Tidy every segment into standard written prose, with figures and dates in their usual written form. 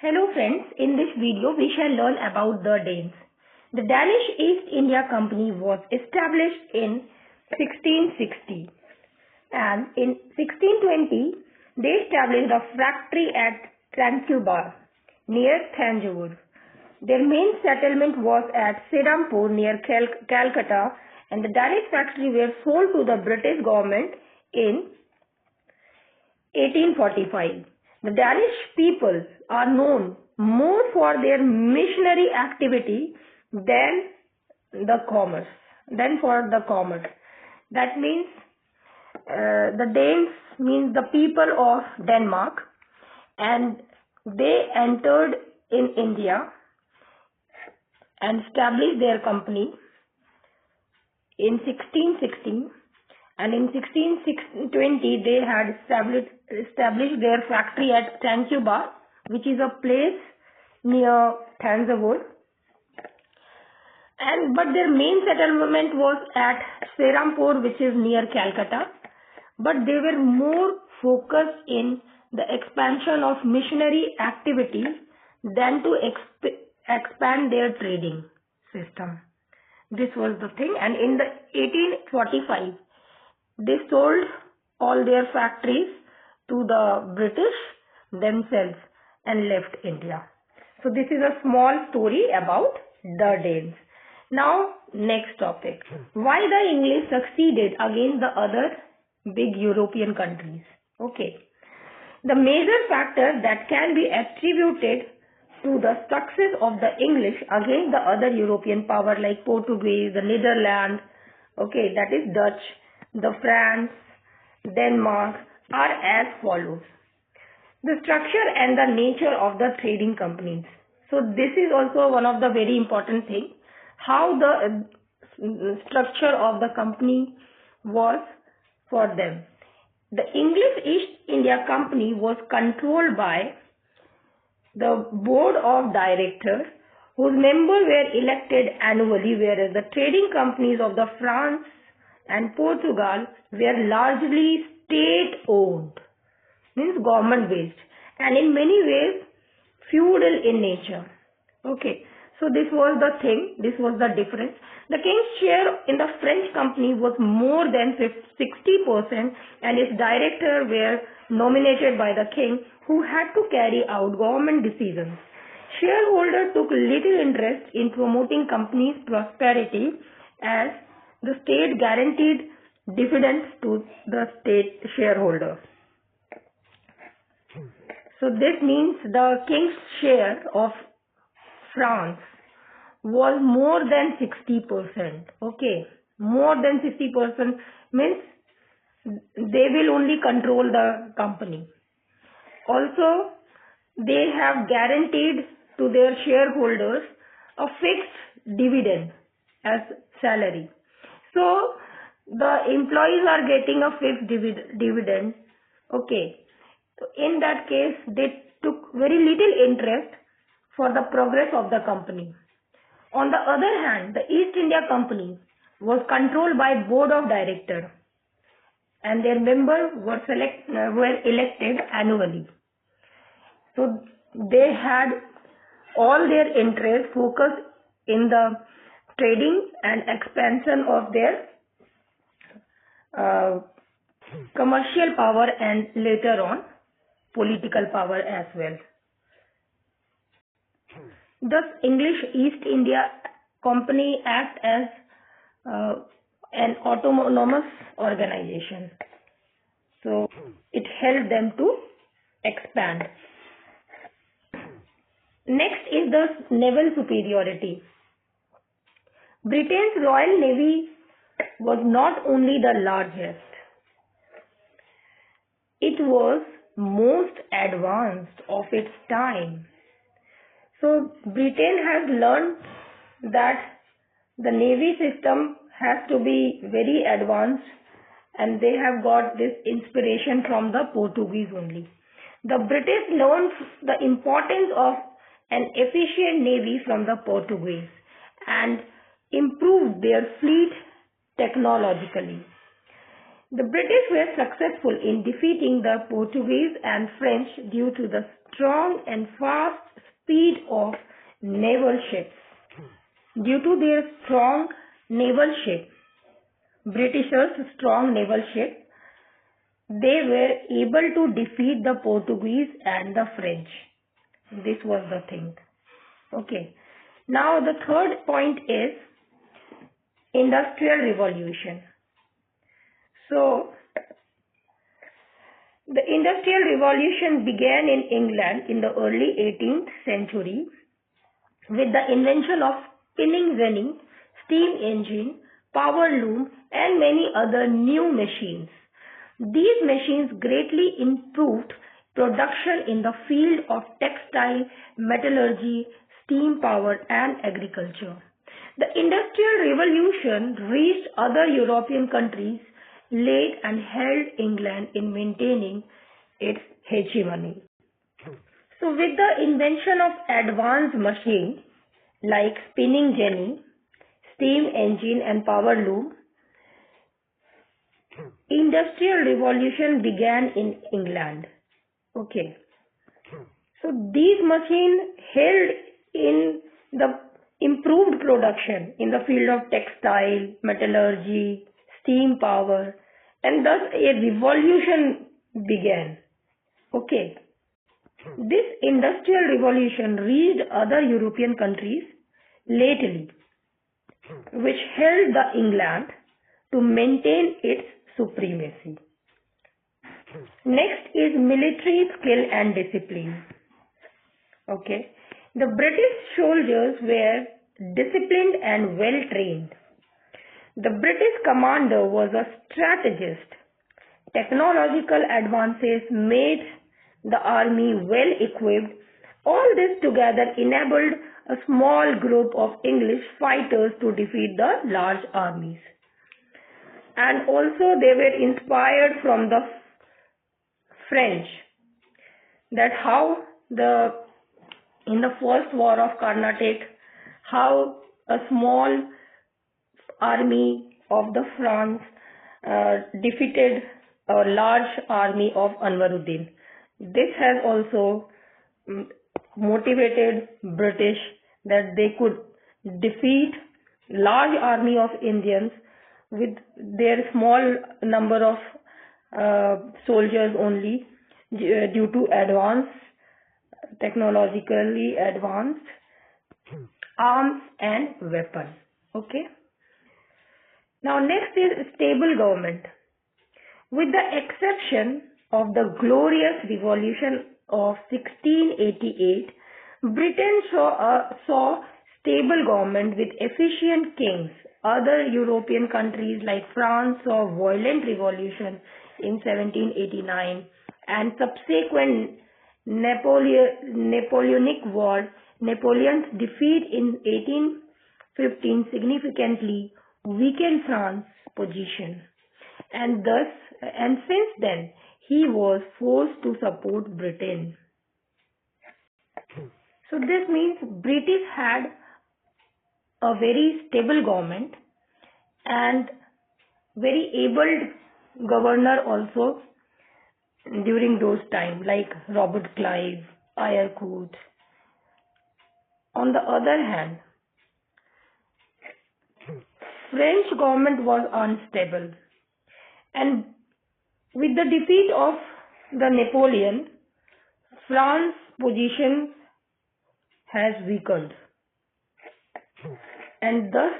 Hello friends, in this video we shall learn about the Danes. The Danish East India Company was established in 1660 and in 1620 they established a factory at Tranquebar near Thanjavur. Their main settlement was at Serampore near Calcutta, and the Danish factory were sold to the British government in 1845. The Danish people are known more for their missionary activity than for the commerce. That means the Danes means the people of Denmark, and they entered in India and established their company in 1616, and in 1620 they had established their factory at Tranquebar, which is a place near Thanjavur. But their main settlement was at Serampore, which is near Calcutta. But they were more focused in the expansion of missionary activity than to expand their trading system. This was the thing. And in the 1845, they sold all their factories to the British themselves and left India. So this is a small story about the Danes. Now next topic. Why the English succeeded against the other big European countries? Okay. The major factor that can be attributed to the success of the English against the other European power like Portuguese, the Netherlands, okay, that is Dutch, the France, Denmark, are as follows. The structure and the nature of the trading companies. So this is also one of the very important things, how the structure of the company was for them. The English East India Company was controlled by the board of directors whose members were elected annually, whereas the trading companies of the France and Portugal were largely state-owned, means government-based, and in many ways feudal in nature. Okay, so this was the thing, this was the difference. The king's share in the French company was more than 60%, and its directors were nominated by the king, who had to carry out government decisions. Shareholders took little interest in promoting company's prosperity, as the state guaranteed dividends to the state shareholders. So this means the king's share of France was more than 60%. Okay, more than 60% means they will only control the company. Also, they have guaranteed to their shareholders a fixed dividend as salary. So the employees are getting a fixed dividend. Okay, so in that case they took very little interest for the progress of the company. On the other hand, the East India Company was controlled by board of directors, and their members were elected annually. So they had all their interest focused in the trading and expansion of their commercial power, and later on political power as well. Thus, English East India Company act as an autonomous organization. So it helped them to expand. Next is the naval superiority. Britain's Royal Navy was not only the largest, it was most advanced of its time. So Britain has learned that the navy system has to be very advanced, and they have got this inspiration from the Portuguese only. The British learned the importance of an efficient navy from the Portuguese and improved their fleet technologically. The British were successful in defeating the Portuguese and French due to the strong and fast speed of naval ships. Due to their strong naval ship, Britishers' strong naval ship, they were able to defeat the Portuguese and the French. This was the thing. Okay. Now the third point is Industrial Revolution. So, the Industrial Revolution began in England in the early 18th century with the invention of spinning jenny, steam engine, power loom and many other new machines. These machines greatly improved production in the field of textile, metallurgy, steam power and agriculture. The Industrial Revolution reached other European countries late and held England in maintaining its hegemony. So with the invention of advanced machines like spinning jenny, steam engine and power loom, Industrial Revolution began in England. Okay. So these machines held in the improved production in the field of textile, metallurgy, steam power, and thus a revolution began. Okay. This Industrial Revolution reached other European countries lately, which held the England to maintain its supremacy. Next is military skill and discipline. Okay. The British soldiers were disciplined and well trained. The British commander was a strategist. Technological advances made the army well equipped. All this together enabled a small group of English fighters to defeat the large armies. And also they were inspired from the French, that how in the first war of Carnatic, how a small army of the France defeated a large army of Anwaruddin. This has also motivated British that they could defeat large army of Indians with their small number of soldiers only, due to technologically advanced arms and weapons. Okay. Now next is stable government. With the exception of the glorious revolution of 1688, Britain saw stable government with efficient kings. Other European countries like France saw violent revolution in 1789 and subsequent Napoleonic War. Napoleon's defeat in 1815 significantly weakened France's position, and since then he was forced to support Britain. So this means British had a very stable government and very able governor also during those times, like Robert Clive, Ayrcourt. On the other hand, French government was unstable, and with the defeat of the Napoleon, France's position has weakened, and thus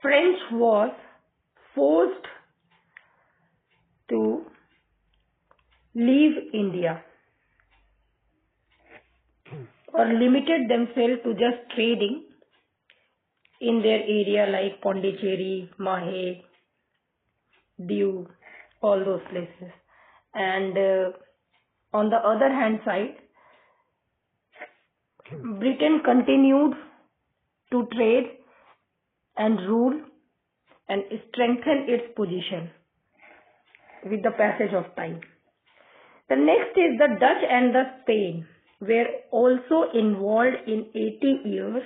French was forced to leave India or limited themselves to just trading in their area like Pondicherry, Mahe, Diu, all those places. And on the other hand side, Britain continued to trade and rule and strengthen its position with the passage of time. The next is the Dutch and the Spain were also involved in 80 years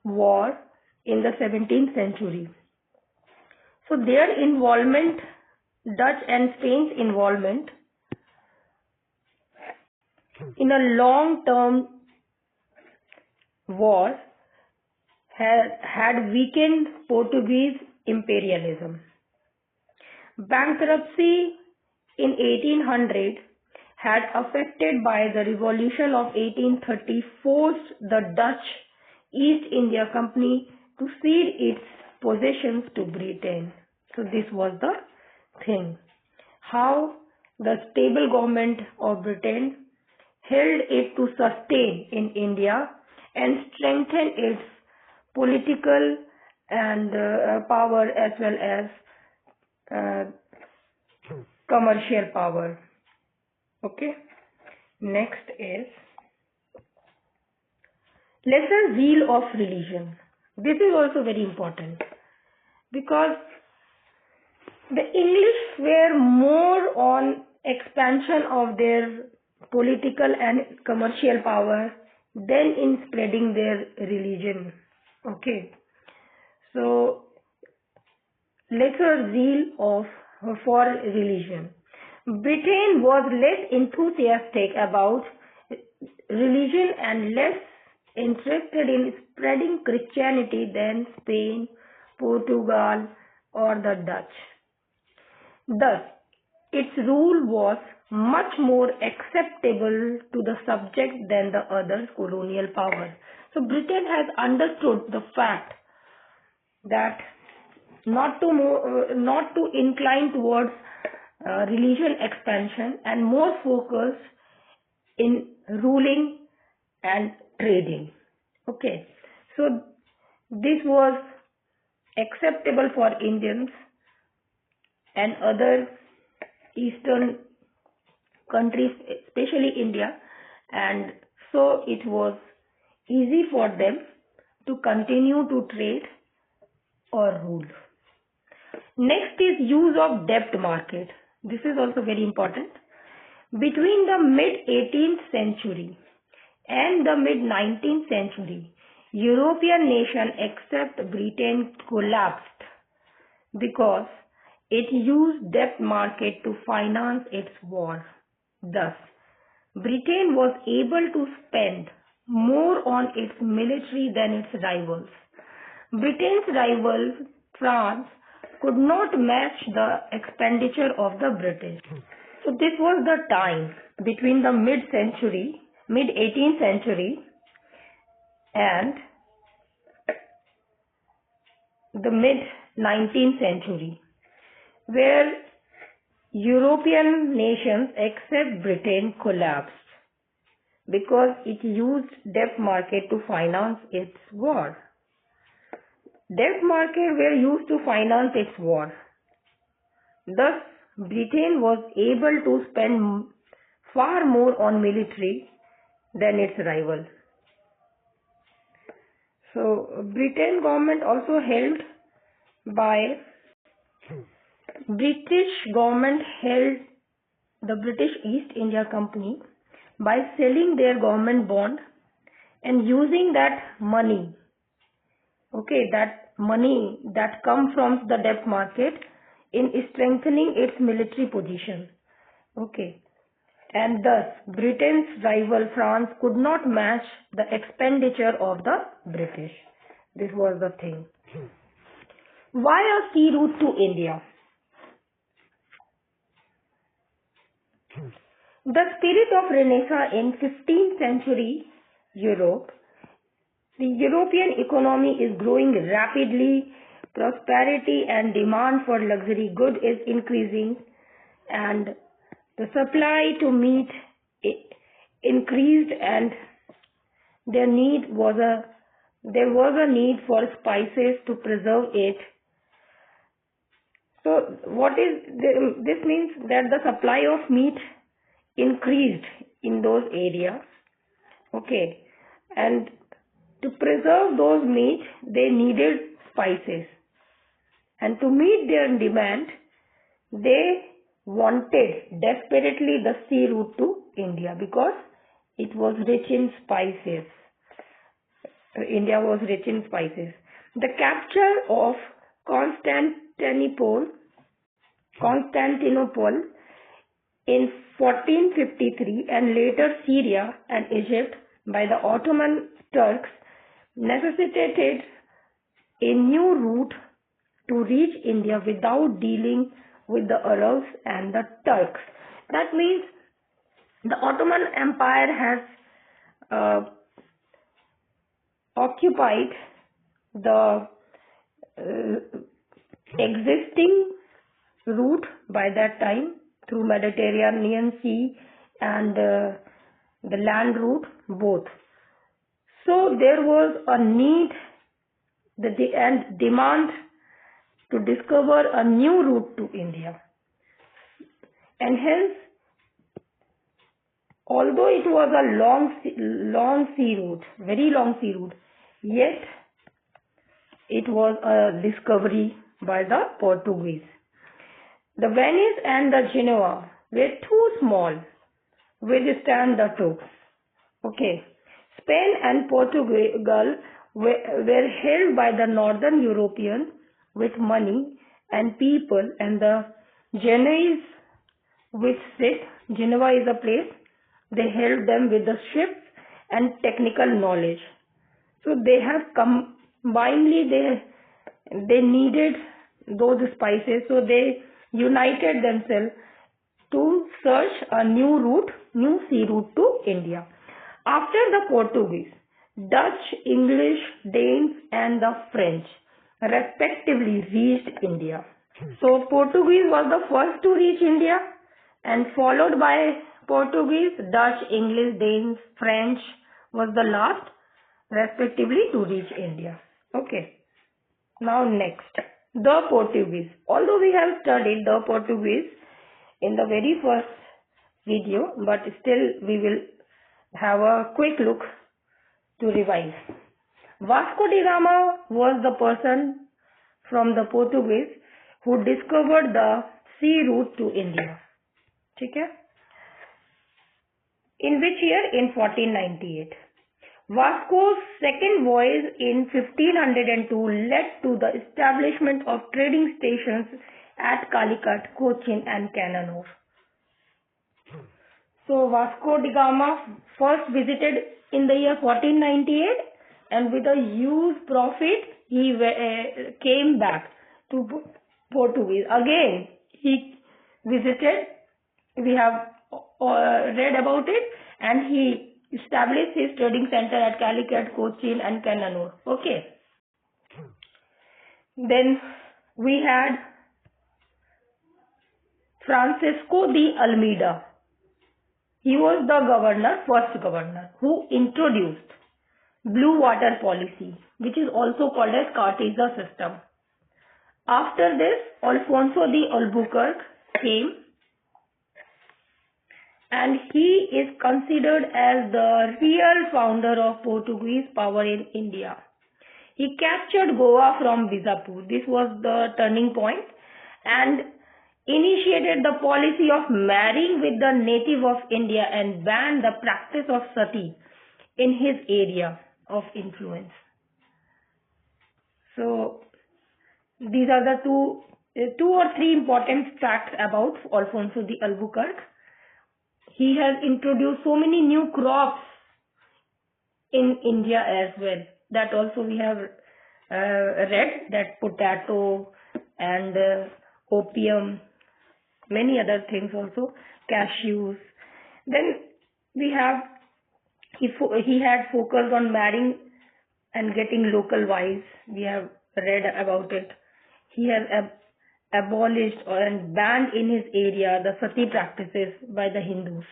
war in the 17th century. So their involvement Dutch and Spain's involvement in a long-term war had weakened Portuguese imperialism. Bankruptcy in 1800 had affected by the revolution of 1830 forced the Dutch East India Company to cede its possessions to Britain. So this was the thing. How the stable government of Britain held it to sustain in India and strengthen its political and power as well as commercial power. Okay. Next is lesser zeal of religion. This is also very important because the English were more on expansion of their political and commercial power than in spreading their religion. Okay. So lesser zeal for religion. Britain was less enthusiastic about religion and less interested in spreading Christianity than Spain, Portugal, or the Dutch. Thus, its rule was much more acceptable to the subject than the other colonial powers. So Britain has understood the fact that not to incline towards religion expansion and more focus in ruling and trading. Okay, so this was acceptable for Indians and other eastern countries, especially India, and so it was easy for them to continue to trade or rule. Next is use of debt market. This is also very important. Between the mid-18th century and the mid-19th century, European nations except Britain collapsed because it used debt market to finance its war. Thus, Britain was able to spend more on its military than its rivals. Britain's rival, France, could not match the expenditure of the British. So this was the time between the mid-18th century and the mid-19th century, where European nations except Britain collapsed because it used debt market to finance its war. Debt market were used to finance its war. Thus, Britain was able to spend far more on military than its rival. So, Britain government also held the British East India Company by selling their government bond and using that money, that come from the debt market in strengthening its military position. And thus Britain's rival France could not match the expenditure of the British. This was the thing. Why a sea route to India? The spirit of Renaissance in 15th century Europe. The European economy is growing rapidly, prosperity and demand for luxury goods is increasing, and the supply to meet increased, and there was a need for spices to preserve it. So this means that the supply of meat increased in those areas. And to preserve those meat, they needed spices. And to meet their demand, they wanted desperately the sea route to India because it was rich in spices. India was rich in spices. The capture of Constantinople Constantinople in 1453 and later Syria and Egypt by the Ottoman Turks necessitated a new route to reach India without dealing with the Arabs and the Turks. That means the Ottoman Empire has occupied the existing route by that time through Mediterranean Sea and the land route both. So there was a need and demand to discover a new route to India, and hence, although it was a long sea route, very long sea route, yet it was a discovery by the Portuguese. The Venice and the Genoa were too small to withstand the Turks. Okay. Spain and Portugal were held by the northern Europeans with money and people, and the Genoese, which Genoa is a place, they held them with the ships and technical knowledge. So they have combinedly, they needed those spices, so they united themselves to search a new sea route to India. After the Portuguese, Dutch, English, Danes and the French respectively reached India. So Portuguese was the first to reach India, and followed by Portuguese, Dutch, English, Danes, French was the last respectively to reach India. Okay. Now next, the Portuguese. Although we have studied the Portuguese in the very first video, but still we will have a quick look to revise. Vasco da Gama was the person from the Portuguese who discovered the sea route to India. Okay? In which year? In 1498. Vasco's second voyage in 1502 led to the establishment of trading stations at Calicut, Cochin and Cananore. So Vasco da Gama first visited in the year 1498, and with a huge profit he came back to Portuguese. Again he visited, we have read about it, and he established his trading center at Calicut, Cochin and Cananore. Okay. Then we had Francisco de Almeida. He was the first governor, who introduced blue water policy, which is also called as Cartesian system. After this, Alfonso de Albuquerque came, and he is considered as the real founder of Portuguese power in India. He captured Goa from Bijapur. This was the turning point, and initiated the policy of marrying with the native of India and banned the practice of sati in his area of influence. So these are the two or three important facts about Alfonso de Albuquerque. He has introduced so many new crops in India as well. That also we have read, that potato and opium, many other things also, cashews. Then we have, he had focused on marrying and getting local wives. We have read about it. He has abolished and banned in his area the sati practices by the Hindus.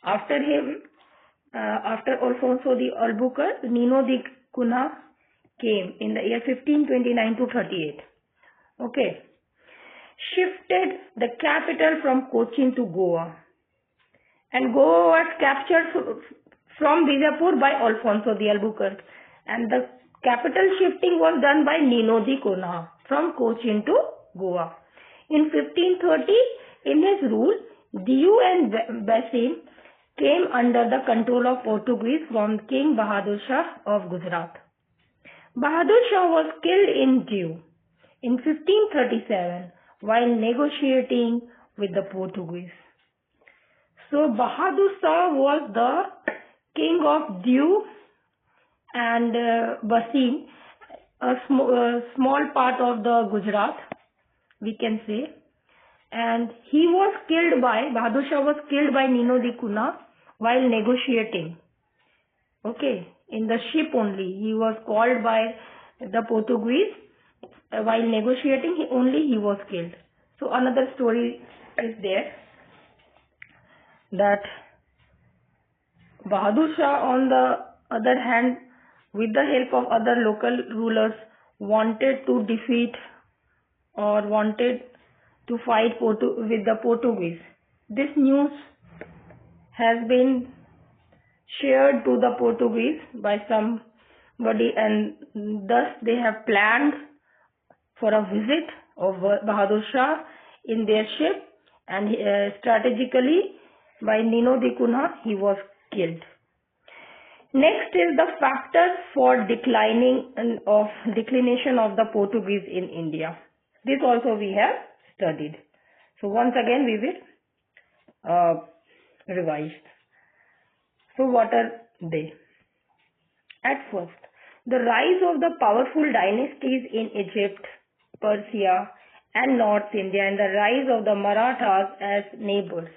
After him, after Alfonso de Albuquerque, Nino de Cunha came in the year 1529 to 38. Okay. Shifted the capital from Cochin to Goa. And Goa was captured from Bijapur by Alfonso de Albuquerque. And the capital shifting was done by Nino de Cunha from Cochin to Goa. In 1530, in his rule, Diu and Basin came under the control of Portuguese from King Bahadur Shah of Gujarat. Bahadur Shah was killed in Diu in 1537 while negotiating with the Portuguese. So Bahadur Shah was the king of Diu and Basim, a small part of the Gujarat, we can say. And Bahadur Shah was killed by Nino de Cunha while negotiating. Okay, in the ship only. He was called by the Portuguese while negotiating, he was killed. So another story is there that Bahadur Shah, on the other hand, with the help of other local rulers, wanted to defeat or wanted to fight with the Portuguese. This news has been shared to the Portuguese by somebody, and thus they have planned for a visit of Bahadur Shah in their ship, and strategically by Nino de Cunha he was killed. Next is the factors for declination of the Portuguese in India. This also we have studied. So once again we will revise. So what are they? At first, the rise of the powerful dynasties in Egypt, Persia and North India, and the rise of the Marathas as neighbors.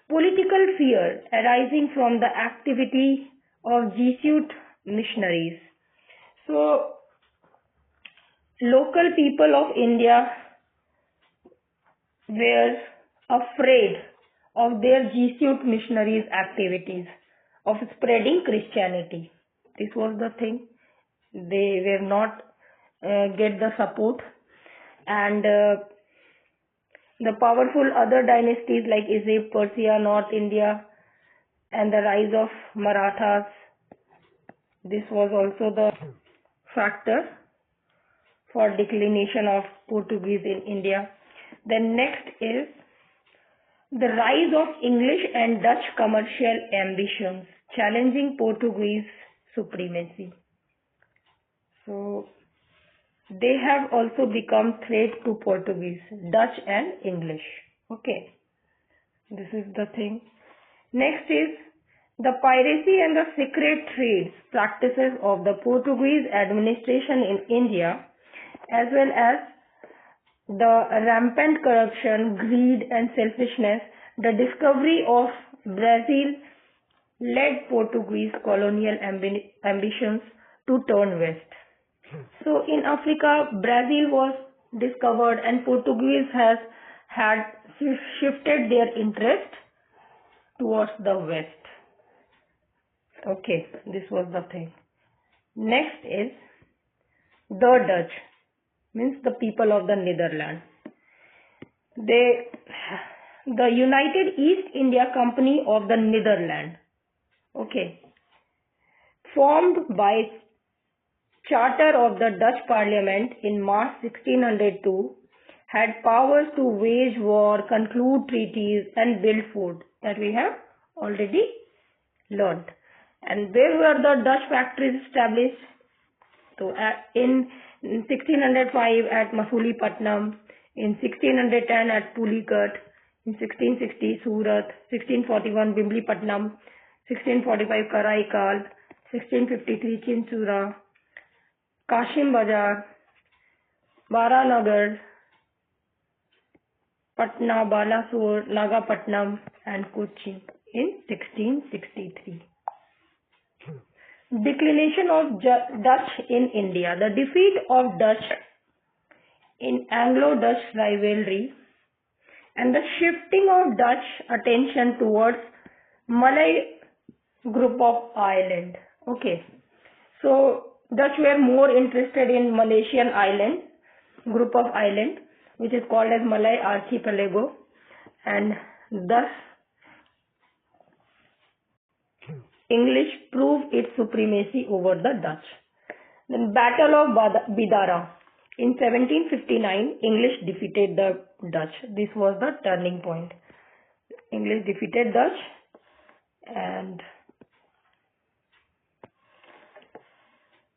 Political fear arising from the activity of Jesuit missionaries. So, local people of India were afraid of their Jesuit missionaries' activities of spreading Christianity. This was the thing. They were not get the support, and the powerful other dynasties like Egypt, Persia, North India, and the rise of Marathas. This was also the factor for declination of Portuguese in India. Then next is the rise of English and Dutch commercial ambitions, challenging Portuguese supremacy. So they have also become threat to Portuguese, Dutch and English. Okay, this is the thing. Next is the piracy and the secret trades practices of the Portuguese administration in India, as well as the rampant corruption, greed and selfishness. The discovery of Brazil led Portuguese colonial ambitions to turn west. So in Africa, Brazil was discovered and Portuguese had shifted their interest towards the west. Okay, this was the thing. Next is the Dutch, means the people of the Netherlands. The United East India Company of the Netherlands, okay, formed by Charter of the Dutch Parliament in March 1602, had powers to wage war, conclude treaties and build fort, that we have already learnt. And where were the Dutch factories established? So in 1605 at Masulipatnam, in 1610 at Pulicat, in 1660 Surat, 1641 Bimblipatnam, 1645 Karaikal, 1653 Chinsura, Kashim Bazar, Baranagar, Patna, Balasore, Nagapatnam and Kochi in 1663. Declination of Dutch in India. The defeat of Dutch in Anglo-Dutch rivalry and the shifting of Dutch attention towards Malay group of island. Okay, so Dutch were more interested in Malaysian island, group of island, which is called as Malay Archipelago, and thus English proved its supremacy over the Dutch. Then Battle of Bidara. In 1759, English defeated the Dutch. This was the turning point. English defeated Dutch, and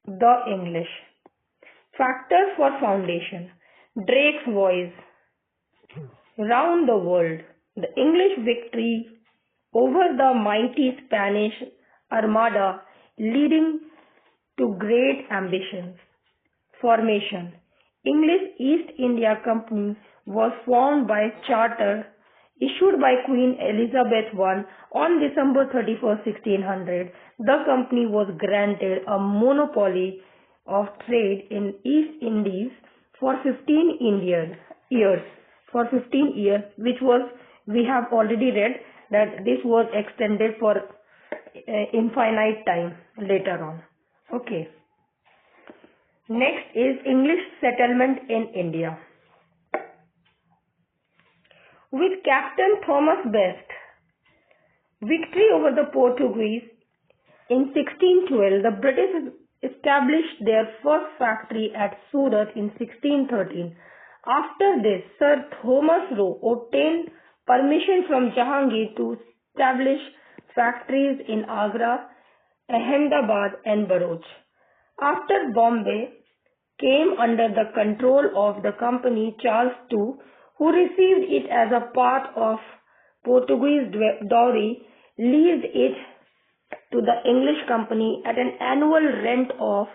the English. Factors for foundation. Drake's voice. round the world. The English victory over the mighty Spanish Armada leading to great ambitions. Formation. English East India Company was formed by charter issued by Queen Elizabeth I on December 31, 1600. The company was granted a monopoly of trade in East Indies for 15 years, which was, we have already read that this was extended for infinite time later on. Okay. Next is English settlement in India. With Captain Thomas Best, victory over the Portuguese in 1612, the British established their first factory at Surat in 1613. After this, Sir Thomas Roe obtained permission from Jahangir to establish factories in Agra, Ahmedabad and Bharuch. After Bombay came under the control of the company, Charles II, who received it as a part of Portuguese dowry, leased it to the English company at an annual rent of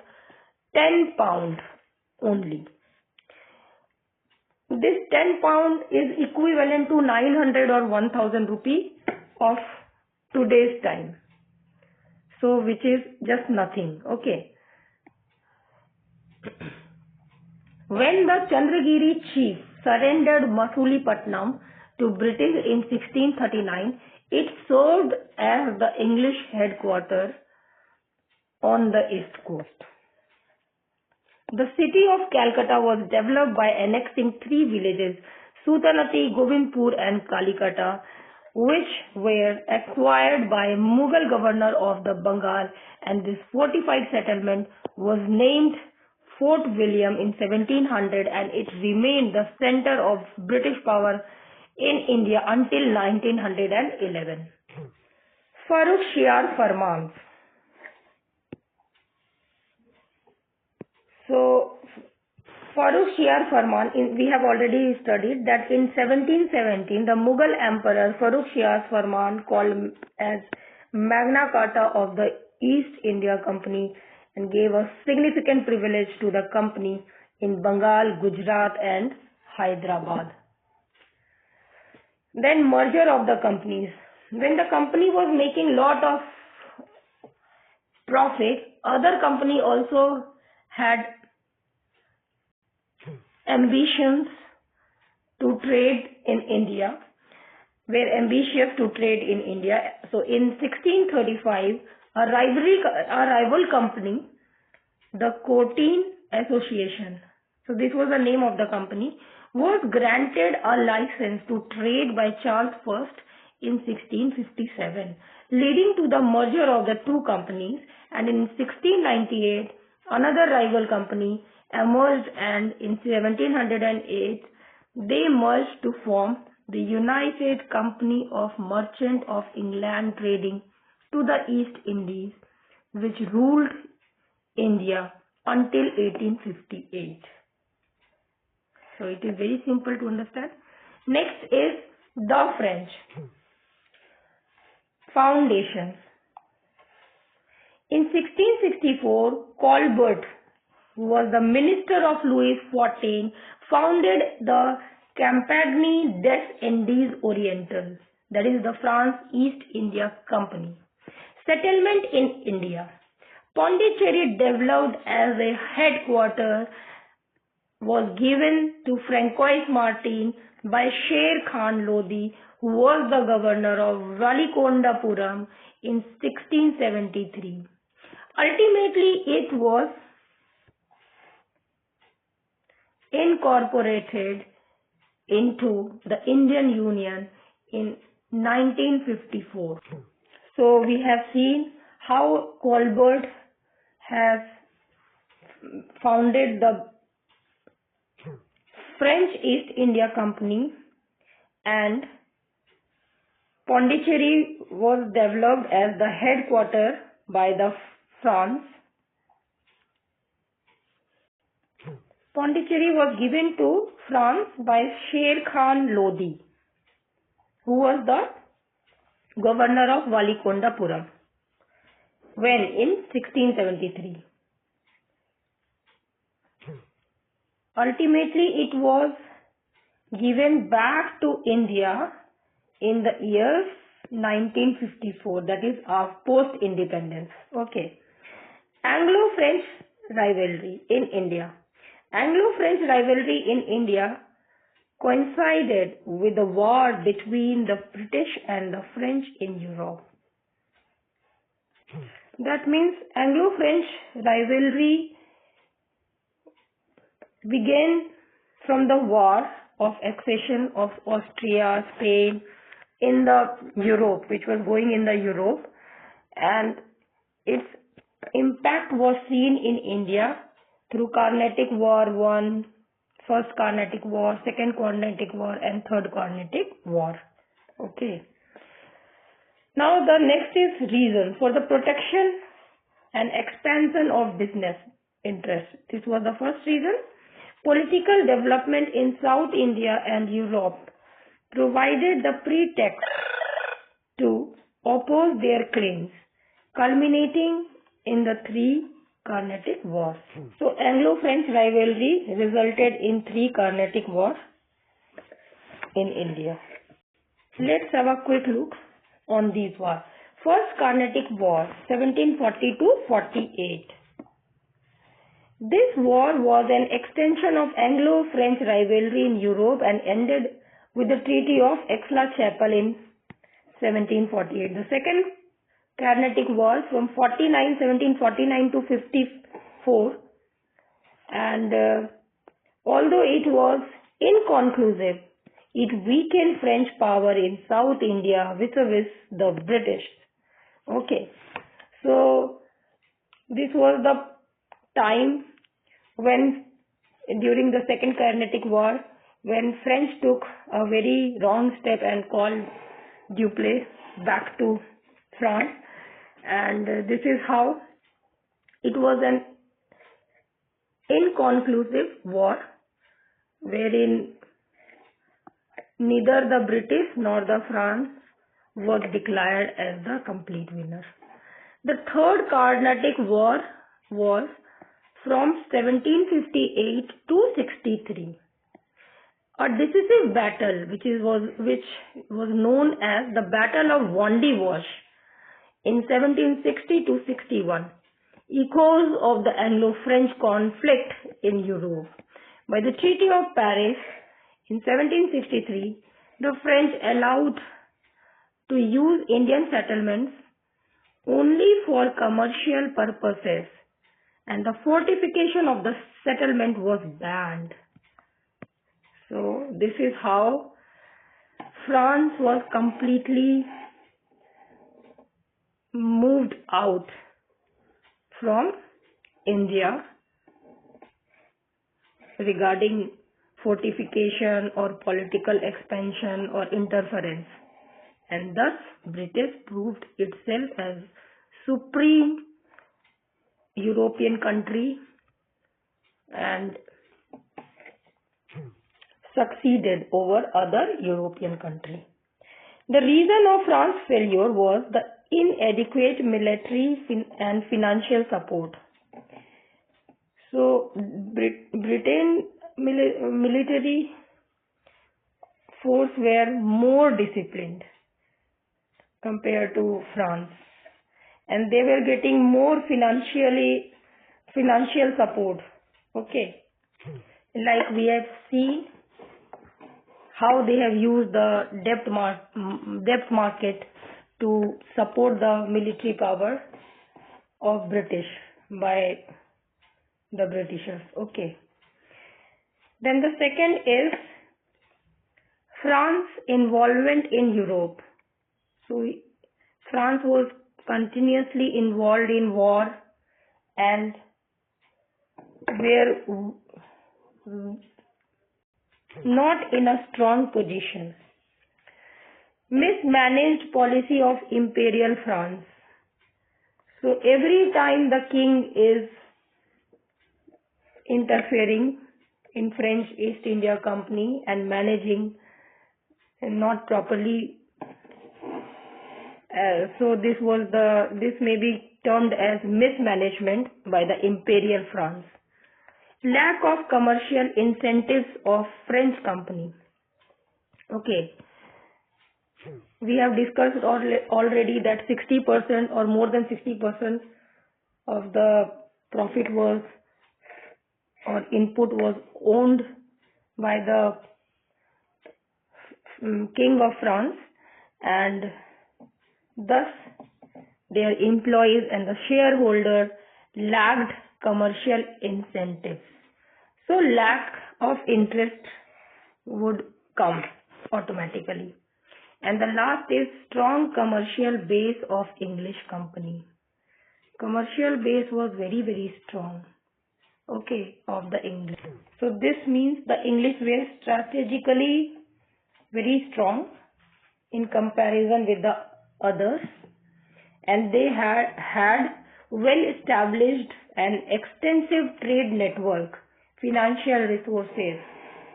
£10 only. This £10 is equivalent to 900 or 1000 rupee of today's time. So which is just nothing. Okay. When the Chandragiri chief surrendered Masulipatnam to British in 1639, it served as the English headquarters on the east coast. The city of Calcutta was developed by annexing three villages, Sultanati, Govindpur and Kalikata, which were acquired by Mughal governor of the Bengal, and this fortified settlement was named Fort William in 1700, and it remained the center of British power in India until 1911. Farrukhsiyar Farmans. So, Farrukhsiyar Farman, we have already studied that in 1717, the Mughal Emperor Farrukhsiyar Farman, called as Magna Carta of the East India Company, and gave a significant privilege to the company in Bengal, Gujarat and Hyderabad. Then merger of the companies. When the company was making lot of profit, other company also had ambitions to trade in India, were ambitious to trade in India. So in 1635, a rival company, the Courtine Association, so this was the name of the company, was granted a license to trade by Charles I in 1657, leading to the merger of the two companies, and in 1698, another rival company emerged, and in 1708, they merged to form the United Company of Merchants of England Trading to the East Indies, which ruled India until 1858. So it is very simple to understand. Next is the French. Foundation. In 1664, Colbert, who was the minister of Louis XIV, founded the Compagnie des Indes Orientales, that is the France East India Company. Settlement in India. Pondicherry, developed as a headquarters, was given to Francois Martin by Sher Khan Lodi, who was the governor of Valikondapuram in 1673. Ultimately, it was incorporated into the Indian Union in 1954. So we have seen how Colbert has founded the French East India Company, and Pondicherry was developed as the headquarters by the France. Pondicherry was given to France by Sher Khan Lodi, who was the governor of Valikondapuram when in 1673. Ultimately, it was given back to India in the year 1954, that is post-independence. Okay. Anglo-French rivalry in India. Anglo-French rivalry in India coincided with the war between the British and the French in Europe. That means Anglo-French rivalry began from the war of accession of Austria, Spain in the Europe, which was going in the Europe, and its impact was seen in India through Carnatic War I, First Carnatic War, Second Carnatic War, and Third Carnatic War. Okay. Now the next is reason for the protection and expansion of business interests. This was the first reason. Political development in South India and Europe provided the pretext to oppose their claims, culminating in the three Carnatic Wars. So Anglo-French rivalry resulted in three Carnatic Wars in India. Let's have a quick look on these wars. First Carnatic War, 1740-48. This war was an extension of Anglo-French rivalry in Europe and ended with the Treaty of Aix-la-Chapelle in 1748. The Second Carnatic War from 1749 to 54, and although it was inconclusive, it weakened French power in South India vis-a-vis the British. Okay, so this was the time when during the Second Carnatic War, when French took a very wrong step and called Duplessis back to France, and this is how it was an inconclusive war wherein neither the British nor the France was declared as the complete winner. The Third Carnatic War was from 1758 to 63. A decisive battle which was known as the Battle of Vendy Wash in 1760 to 61, echoes of the Anglo-French conflict in Europe. By the Treaty of Paris in 1763, the French allowed to use Indian settlements only for commercial purposes, and the fortification of the settlement was banned. So this is how France was completely moved out from India regarding fortification or political expansion or interference, and thus British proved itself as supreme European country and succeeded over other European countries. The reason of France's failure was the inadequate military and financial support. So Britain military force were more disciplined compared to France, and they were getting more financial support. Okay, like we have seen how they have used the debt market to support the military power of British by the Britishers. Okay. Then the second is France involvement in Europe. So France was continuously involved in war and were not in a strong position. Mismanaged policy of Imperial France. So every time the king is interfering in French East India Company and managing not properly. So this may be termed as mismanagement by the Imperial France. Lack of commercial incentives of French company. Okay, we have discussed already that 60% or more than 60% of the profit was or input was owned by the King of France, and thus their employees and the shareholder lacked commercial incentives. So lack of interest would come automatically. And the last is strong commercial base of English company. Commercial base was very, very strong. Okay, of the English. So this means the English were strategically very strong in comparison with the others, and they had well established and extensive trade network, financial resources,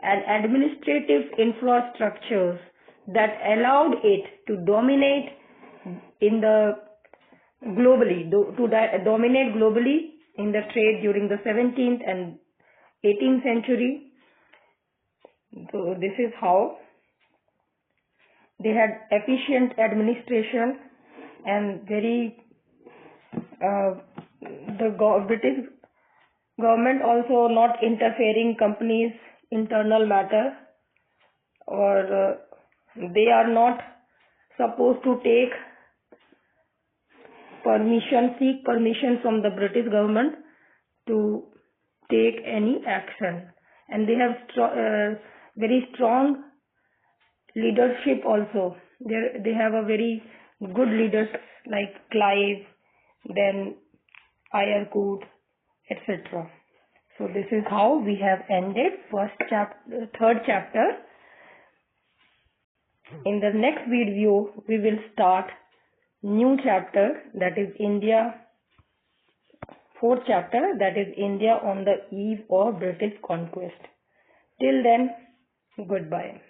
and administrative infrastructures that allowed it to dominate in the dominate globally in the trade during the 17th and 18th century. So this is how they had efficient administration and the British government also not interfering companies' internal matter, or they are not supposed to seek permission from the British government to take any action, and they have very strong leadership also. They have a very good leaders like Clive, then Ayercourt, etc. So this is how we have ended third chapter. In the next video, we will start new chapter, that is India, fourth chapter, that is India on the eve of British conquest. Till then, goodbye.